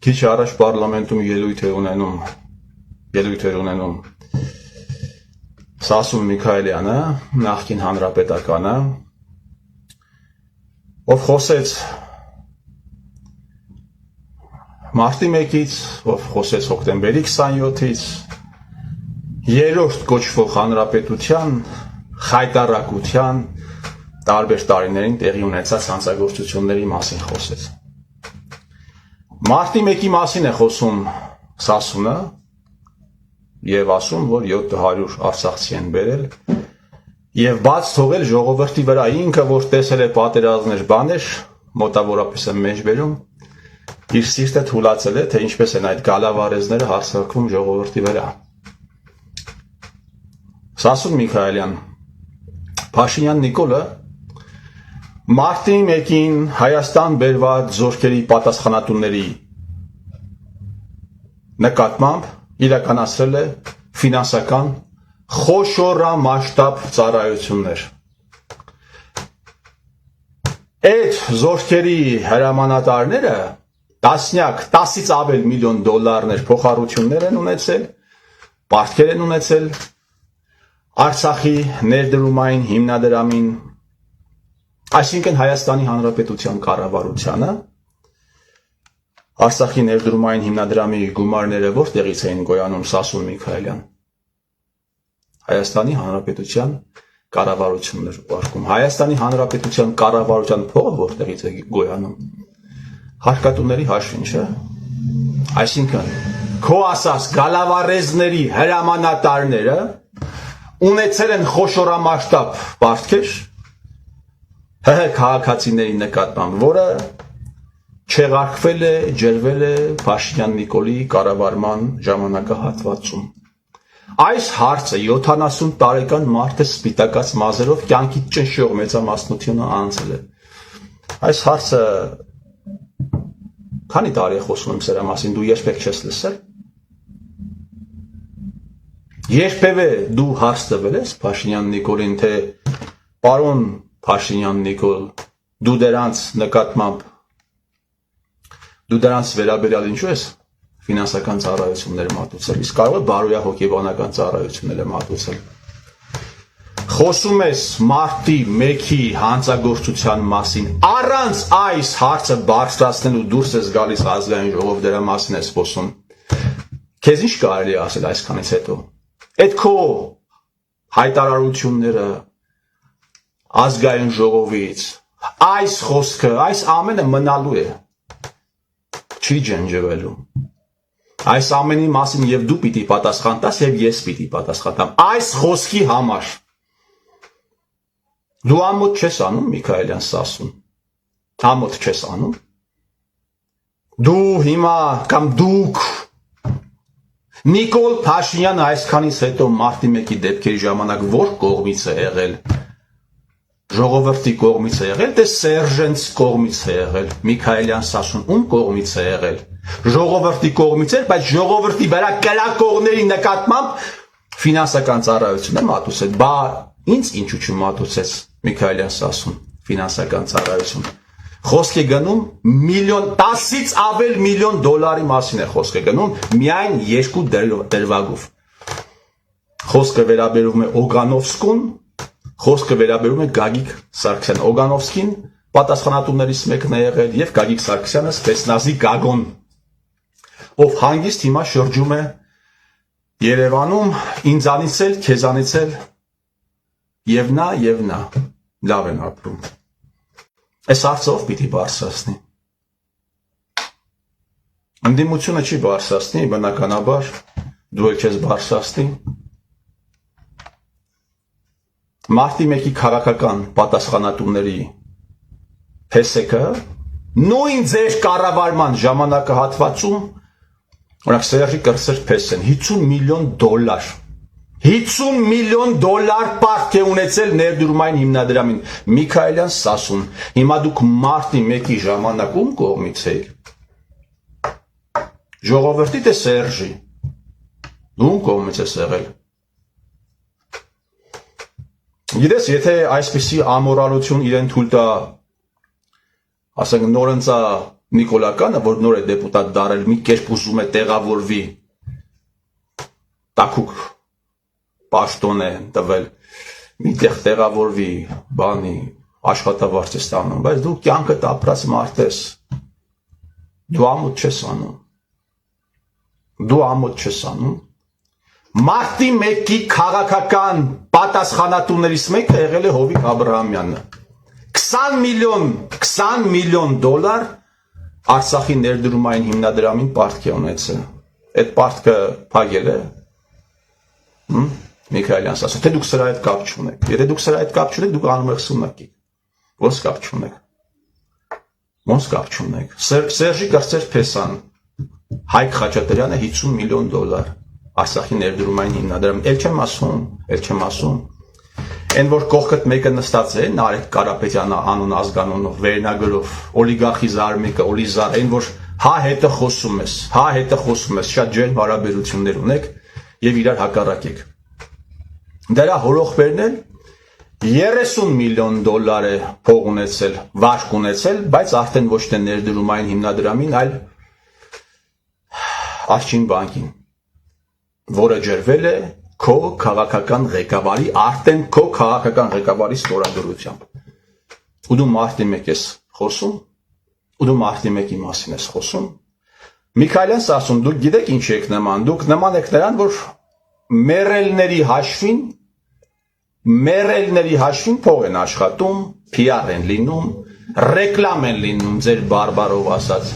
Քիչ առաջ պարլամենտում ելույթ էր ունենում Սասուն Միքայելյանը, նախկին հանրապետականը, ով խոսեց մարտի 1-ից, ով խոսեց հոկտեմբերի 27-ից, երրորդ կոչվող հանրապետության խայտառակության տարբեր տարիներին տեղի ունեցած հանցագործությունների մասին խոսեց։ Մարտի 1-ի մասին է խոսում Սասունը եւ ասում, որ 700 արցախցի են բերել եւ բաց թողել ժողովրդի վրա, ինքը որ տեսել է պատերազմներ, բաներ, մոտավորապես է մեջբերում, իր սիրտը թուլացել է, թե ինչպես են այդ գալավարեզները հարձակվում ժողովրդի վրա։ Սասուն Միքայելյան, Փաշինյան Նիկոլը մարտի 1-ին Հայաստան բերված զորքերի պատասխանատուների նկատմամբ իրականացրել է ֆինանսական խոշորամասշտաբ ծառայություններ։ Այդ զորքերի հրամանատարները տասնյակ, 10-ից ավել միլիոն դոլարներ փոխառություններ են ունեցել, պարտքեր են ունեցել Արցախի ներդրումային հիմնադրամին, այսինքն Հայաստանի Հանրապետության կառավարությանը, Արցախի ներդրումային հիմնադրամի գումարները որտեղից էին գոյանում Սասուն Միքայելյան։ Հայաստանի Հանրապետության կառավարությունն էր ուղարկում։ Հայաստանի Հանրապետության կառավարության փողը որտեղից է գոյանում։ Հարկատուների հաշվին, չէ՞։ Այսինքն քո ասած գալավարեզների հրամանատարները ունեցել են խոշորամասշտաբ պարտքեր ՀՀ քաղաքացիների նկատմամբ, որը չեղարկվել է, ջրվել է Փաշինյան Նիկոլի կառավարման ժամանակահատվածում։ Այս հարցը 70 տարեկան մարդը սպիտակած մազերով կյանքի ճնշող մեծամասնությունը անցել է։ Այս հարցը քանի տարի է խոսում եմ սրա մասին, դու երբեք չես լսել։ Երբևէ դու հարց տվել ես Փաշինյան Նիկոլին, թե պարոն Փաշինյան Նիկոլ, դու դրանց նկատմամբ դու դրանց վերաբերյալ ինչու ես ֆինանսական ծառայություններ մատուցել, իսկ կարող է բարոյահոգեբանական ծառայություններ մատուցել։ Խոսում ես մարտի 1-ի հանցագործության մասին, առանց այս հարցը բարձրացնելու դուրս ես գալիս ազգային ժողով դրա մասին ես խոսում։ Քեզ ինչ կարելի է ասել այսքանից հետո։ Այդ քո հայտարարությունները ազգային ժողովից, այս խոսքը, այս ամենը մնալու է, չի ջնջվելու։ Այս ամենի մասին եւ դու պիտի պատասխան տաս եւ ես պիտի պատասխան տամ։ Այս խոսքի համար դու ամոթ չես անում, Միքայելյան Սասուն, ամոթ չես անում։ Դու հիմա կամ դուք Նիկոլ Փաշինյանը այսքանից հետո մարտի 1-ի դեպքերի ժամանակ որ կողմից է եղել։ Ժողովրդի կողմից է եղել, թե Սերժենց կողմից է եղել, Միքայելյան Սասուն ում կողմից է եղել։ Ժողովրդի կողմից էր, բայց ժողովրդի վրա կրակողների նկատմամբ ֆինանսական ծառայություն է մատուցել։ Բա ինձ ինչու չմատուցեց Միքայելյան Սասուն ֆինանսական ծառայություն։ Խոսք է գնում 10-ից ավել միլիոն դոլարի մասին է խոսք է գնում միայն 2 դրվագով։ Խոսքը վերաբերում է Օգանովսկուն, խոսքը վերաբերում է Գագիկ Սարգսյան։ Օգանովսկին պատասխանատուներից մեկն է եղել եւ Գագիկ Սարգսյանը Սպեցնազի Գագոն, ով հանգիստ հիմա շրջում է Երևանում, ինձանից էլ, քեզանից էլ եւ նա լավ են ապրում։ Այս հարցով պիտի բարձրացնի։ Ընդդիմությունը չի բարձրացնի, բնականաբար դու էլ չես բարձրացնի։ Մարտի 1-ի քաղաքական պատասխանատուների փեսեկը նույն ձեր կառավարման ժամանակահատվածում օրինակ Սերժի կրծեր փեսեն 50 միլիոն դոլար 50 միլիոն դոլար պարտք է ունեցել ներդրումային հիմնադրամին Միքայելյան Սասուն։ Հիմա դուք մարտի 1-ի ժամանակում կողմից եք։ Ժողովրդի թե Սերժի։ Դու կողմից ես եղել։ Գիտես, եթե այսպիսի ամորալություն իրեն թույլ տա, ասենք նորընծա Նիկոլականը, որ նոր է դեպուտատ դարել, մի կերպ ուզում է տեղավորվի, տաքուկ պաշտոն է տվել, միտեղ տեղավորվի, բանի, աշխատավարձ է ստանում, բայց դու կյանքդ ապրած մարդ ես, դու ամոթ չես անում, Մարտի 1-ի քաղաքական պատասխանատուներից մեկը եղել է Հովիկ Աբրահամյանը, 20 միլիոն դոլար Արցախի ներդրումային հիմնադրամին պարտք է ունեցել, այդ պարտքը փակել է, Միքայելյանս ասում, թե դուք սրա հետ կապ չունեք, եթե դուք սրա հետ կապ չունեք, դուք անմեղ սումակ եք, ոնց կապ չունեք, Սերժի Կրծեր Փեսան, Հայկ Խաչատրյանը 50 միլիոն դոլար, Արցախի ներդրումային հիմնադրամ, էլ չեմ ասում, Այն որ կողքդ մեկը նստած է, Նարեկ Կարապետյանը անուն ազգանունով, վերնագրով, օլիգարխի զարմիկը, օլիզար, այն որ հա հետը խոսում ես, շատ ջերմ հարաբերություններ ունեք եւ իրար հակառակ եք։ Դրա հորոխբերն էլ 30 միլիոն դոլար է փող ունեցել, վարկ ունեցել, բայց արդեն ոչ թե ներդրումային հիմնադրամին, այլ Արջին բանկին, որը ջրվել է քո քաղաքական ղեկավարի, արդեն քո քաղաքական ղեկավարի ստորագրությամբ։ Ու դու մարտի 1 ես խոսում, ու դու մարտի 1-ի մասին ես խոսում։ Միքայելյանս ասում, դուք գիտեք ինչ եք նման, դուք նման եք նրան, որ մերելների հաշվին փող են աշխատում, PR են լինում, ռեկլամ են լինում, ձեր բարբարով ասած։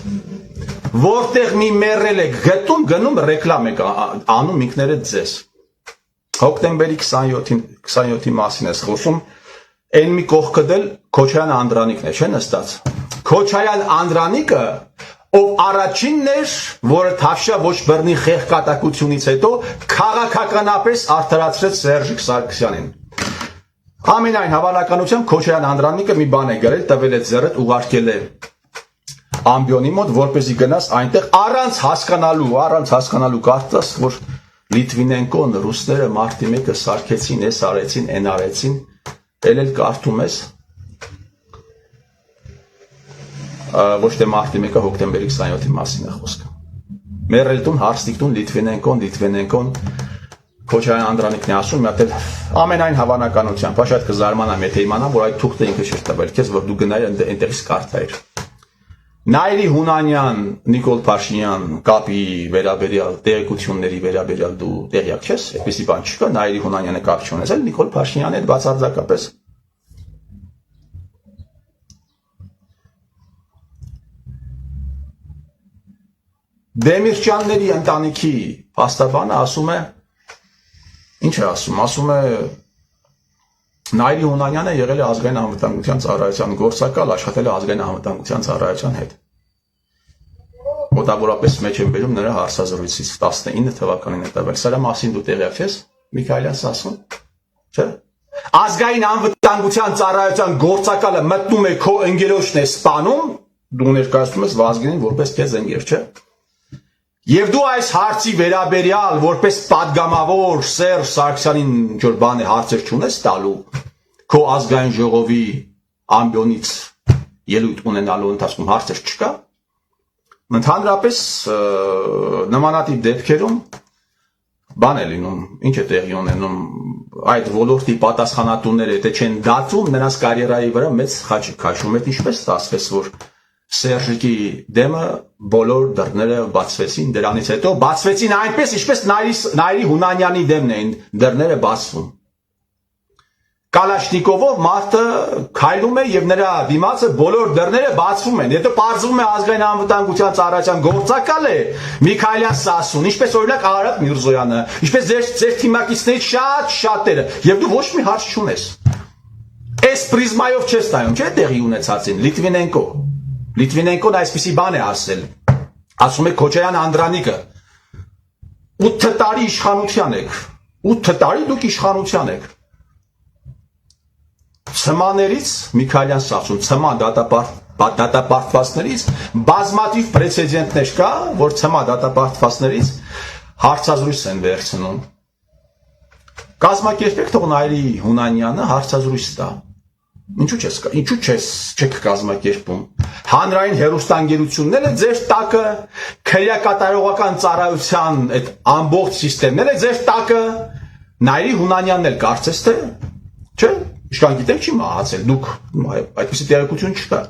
Որտեղ մի մերել եք գնում, ռեկլամ եք անում ինքներդ ձեզ։ Հոկտեմբերի 27-ի մասին ես խոսում, այն մի կողքը դել Քոչարյան Անդրանիկն է, չէ՞ նստած։ Քոչարյան Անդրանիկը, ով առաջինն էր, որը Թավշյա ոչ բռնի խեղկատակությունից հետո քաղաքականապես արդարացրեց Սերժիկ Սարգսյանին։ Ամենայն հավանականությամբ Քոչարյան Անդրանիկը մի բան է գրել, տվել է ձեռդ, ուղարկել է ամբիոնի մոտ, որպեսզի գնաս այնտեղ առանց հասկանալու կարծես, որ Լիտվինենկոն, ռուսները մարտի 1-ը սարքեցին, էս արեցին, են արեցին, էլ կարդում ես, ոչ թե մարտի 1-ը հոկտեմբերի 27-ի մասին է խոսքը։ Մերելտուն, Հարստիկտուն, Լիտվինենկոն, Քոչարյան Անդրանիկն է ասում, մի հատ էլ ամենայն հավանականությամբ, շատ կզարմանամ, եթե իմանամ, որ այդ թուղթը ինքը չէր տվել քեզ, որ դու գնայր այնտեղից կարդայր։ Նայիրի Հունանյան, Նիկոլ Փաշինյան կապի վերաբերյալ, տեղեկությունների վերաբերյալ դու տեղյակ չես, այդպիսի բան չկա, Նայիրի Հունանյանը կապ չունեցել, Նիկոլ Փաշինյանի հետ բացարձակապես։ Դեմիրճյանների ընտանիքի փաստաբանը ասում է, ինչ է ասում է Նայիրի Հունանյանը եղել է ազգային անվտանգության ծառայության գործակալ, աշխատել է ազգային անվտանգության ծառայության հետ։ Մոտավորապես մեջ եմ բերում նրա հարցազրույցից 19 թվականին է տվել։ Սրա մասին դու տեղյակ ես, Միքայելյանս ասում, չէ՞։ Ազգային անվտանգության ծառայության գործակալը մտնում է քո ընկերոջն է սպանում, դու ներկայացնում ես Վազգենին որպես քեզ ընկեր, չէ՞։ Եվ դու այս հարցի վերաբերյալ որպես падգամավոր Սերժ Սարգսյանին ինչ-որ բան է հարցեր չունես տալու քո ազգային ժողովի ամբիոնից ելույթ ունենալու ընթացքում հարցեր չկա։ Ընդհանրապես նմանատիպ դեպքերում բան է լինում, ինչ է տեղի ունենում, այդ ոլորտի պատասխանատուները եթե չեն դատում, նրանց կարիերայի վրա մեծ խաչ է քաշում, այդ ինչպես ստացվեց, որ Սերժիկի դեմը բոլոր դռները բացվեցին, դրանից հետո բացվեցին այնպես, ինչպես Նայիրի Հունանյանի դեմն էին դռները բացվում։ Կալաշնիկովով մարդը քայլում է եւ նրա դիմացը բոլոր դռները բացվում են։ Հետո պարզվում է ազգային անվտանգության ծառայության գործակալ է Միքայելյան Սասուն, ինչպես օրինակ Արարատ Միրզոյանը, ինչպես ձեր թիմակիցներից շատերը, եւ դու ոչ մի հարց չունես։ Այս պրիզմայով չես նայում, չէ՞ տեղի ունեցածին, Լիտվինենկոն այսպիսի բան է ասել, ասում է Քոչարյան Անդրանիկը, 8 տարի իշխանության եք, 8 տարի դուք իշխանության եք, ցմաներից, Միքայելյանս ասում, ցմա դատապարտվածներից, բազմաթիվ պրեցեդենտներ կա, որ ցմա դատապարտվածներից հարցազրույց են վերցնում, կազմակերպեք թող Նայիրի Հունանյանը հարցազրույց տա, Ինչու չեք կազմակերպում։ Հանրային հեռուստաընկերությունները ձեր տակը, քրեակատարողական ծառայության այդ ամբողջ համակարգն է ձեր տակը, Նայիրի Հունանյանն էլ կարծես թե, չէ՞, իշքան գիտեք չի մահացել, դուք այդպիսի տեղեկություն չկա։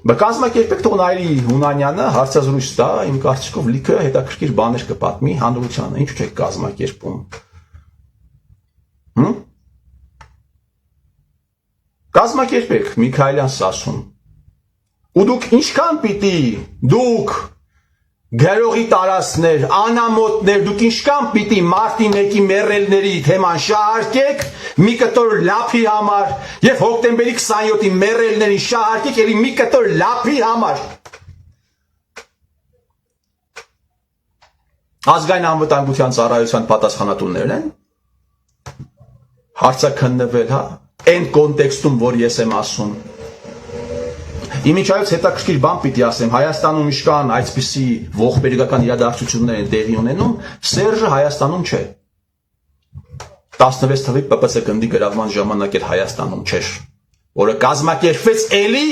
Կազմակերպեք թող Նայիրի Հունանյանը հարցազրույց տա, իմ կարծիքով լիքը հետաքրքիր բաներ կպատմի հանրությանը, ինչու չեք կազմակերպում։ Կազմակերպեք Միքայելյան Սասուն։ Ու դուք ինչքան պիտի դուք գերողի տարածքներ, անամոթներ, դուք ինչքան պիտի մարտի 1-ի մեռելների թեման շահարկեք մի կտոր լափի համար եւ հոկտեմբերի 27-ի մեռելներին շահարկեք ելի մի կտոր լափի համար։ Ազգային անվտանգության ծառայության պատասխանատուներն են հարցաքննվել, հա, այն կոնտեքստում, որ ես եմ ասում։ Իմիջայից հետաքրքիր բան պիտի ասեմ, Հայաստանում իշքան այսպիսի ողբերգական իրադարձություններ են տեղի ունենում, Սերժը Հայաստանում չէ։ 16 թվականի ՊՊՑ գնդի գրավման ժամանակ էր Հայաստանում չէր, որը կազմակերպվեց էլի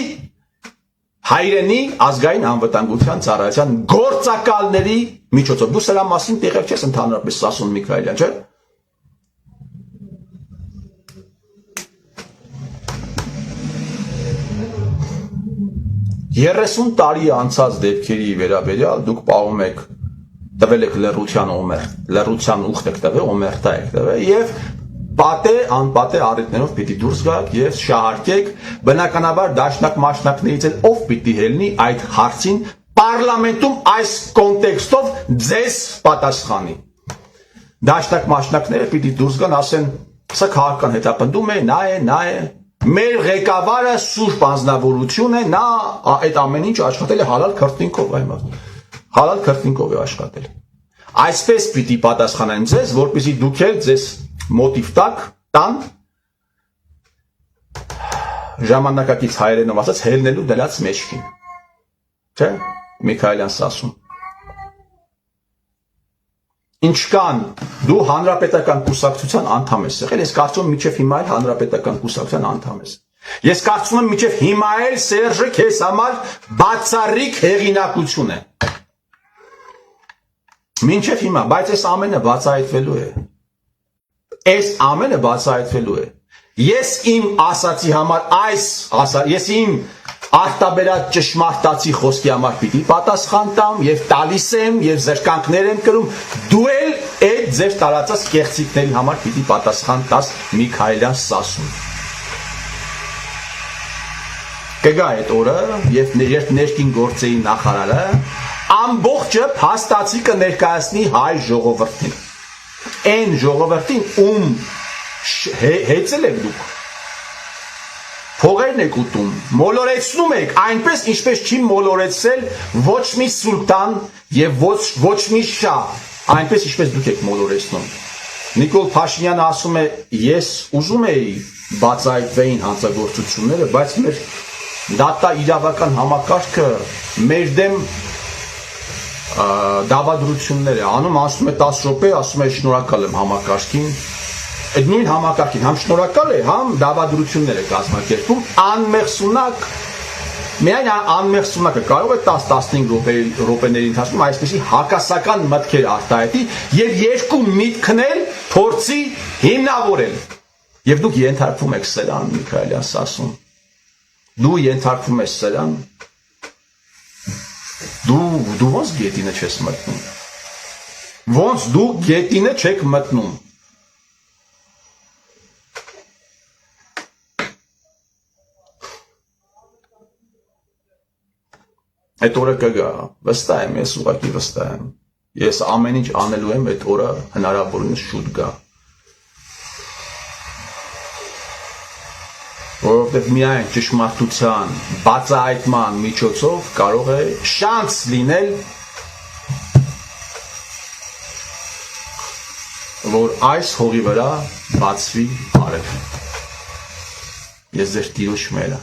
հայրենի ազգային անվտանգության ծառայության գործակալների միջոցով։ Դու սրա մասին տեղյակ չես ընդհանրապես ասում Միքայելյան, չէ՞։ 30 տարի անցած դեպքերի վերաբերյալ դուք պահում եք տվել եք լռության ուխտ եք տվել, օմերտա եք տվել եւ պատե անպատե առիթներով պիտի դուրս գաք եւ շահարկեք բնականաբար դաշնակ մաշնակներից էլ ով պիտի ելնի այդ հարցին պարլամենտում այս կոնտեքստով ձեզ պատասխանի դաշնակ մաշնակները պիտի դուրս գան ասեն սա քաղաքական հետապնդում է նա է Մեր ղեկավարը սուրբ անձնավորություն է, նա այդ ամեն ինչ աշխատել է հալալ քրտինքով, հալալ քրտինքով է աշխատել։ Այսպես պիտի պատասխանեն ձեզ, որպեսզի դուք էլ ձեզ մոտիվ տան ժամանակակից հայերենով ասած հելնելու դրած մեջքին։ Չէ՞, Միքայելյան Սասուն։ Ինչքան դու հանրապետական կուսակցության անդամ ես եղել, ես կարծում եմ մինչև հիմա էլ հանրապետական կուսակցության անդամ ես։ Ես կարծում եմ մինչև հիմա էլ Սերժը քեզ համար բացառիկ հեղինակություն է։ Մինչև հիմա, բայց այս ամենը բացահայտվելու է։ Այս ամենը բացահայտվելու է։ Ես իմ ասացի համար ես իմ արտաբերած ճշմարտացի խոսքի համար պիտի պատասխան տամ եւ տալիս եմ եւ զրկանքներ եմ կրում դու էլ այդ ձեր տարածած կեղծիքների համար պիտի պատասխան տաս Միքայելյան Սասուն կգա այդ օրը եւ ներքին գործերի նախարարը ամբողջը փաստացի կներկայացնի հայ ժողովրդին այն ժողովրդին ում հեծել եք դուք Փողերն եք ուտում, մոլորեցնում եք, այնպես ինչպես չի մոլորեցել ոչ մի սուլտան եւ ոչ մի շահ, այնպես ինչպես դուք եք մոլորեցնում։ Նիկոլ Փաշինյանը ասում է, ես ուզում էի բացահայտվեին հանցագործությունները, բայց մեր դատա իրավական համակարգը մեր դեմ դավադրություններ է անում, ասում է 10 րոպե, ասում է շնորհակալ եմ համակարգին Այդ նույն համակարգին համ շնորհակալ է, համ դավադրություններ է կազմակերպում, անմեղսունակ, միայն անմեղսունակը կարող է 10-15 րոպեների ընթացքում այսպիսի հակասական մտքեր արտահայտի եւ երկու միտքն էլ փորձի հիմնավորել։ Եվ դուք ենթարկվում եք սրան, Միքայելյան Սասուն։ Դու ենթարկվում ես սրան։ Դու ոնց գետինը չես մտնում։ Ոնց դու գետինը չեք մտնում։ Այդ օրը կգա, վստահ եմ, ես ուղղակի վստահ եմ։ Ես ամեն ինչ անելու եմ այդ օրը հնարավորինս շուտ գա։ Որովհետև միայն ճշմարտության բացահայտման միջոցով կարող է շանս լինել, որ այս հողի վրա բացվի արև։ Ես ձեր տիրոջ մերը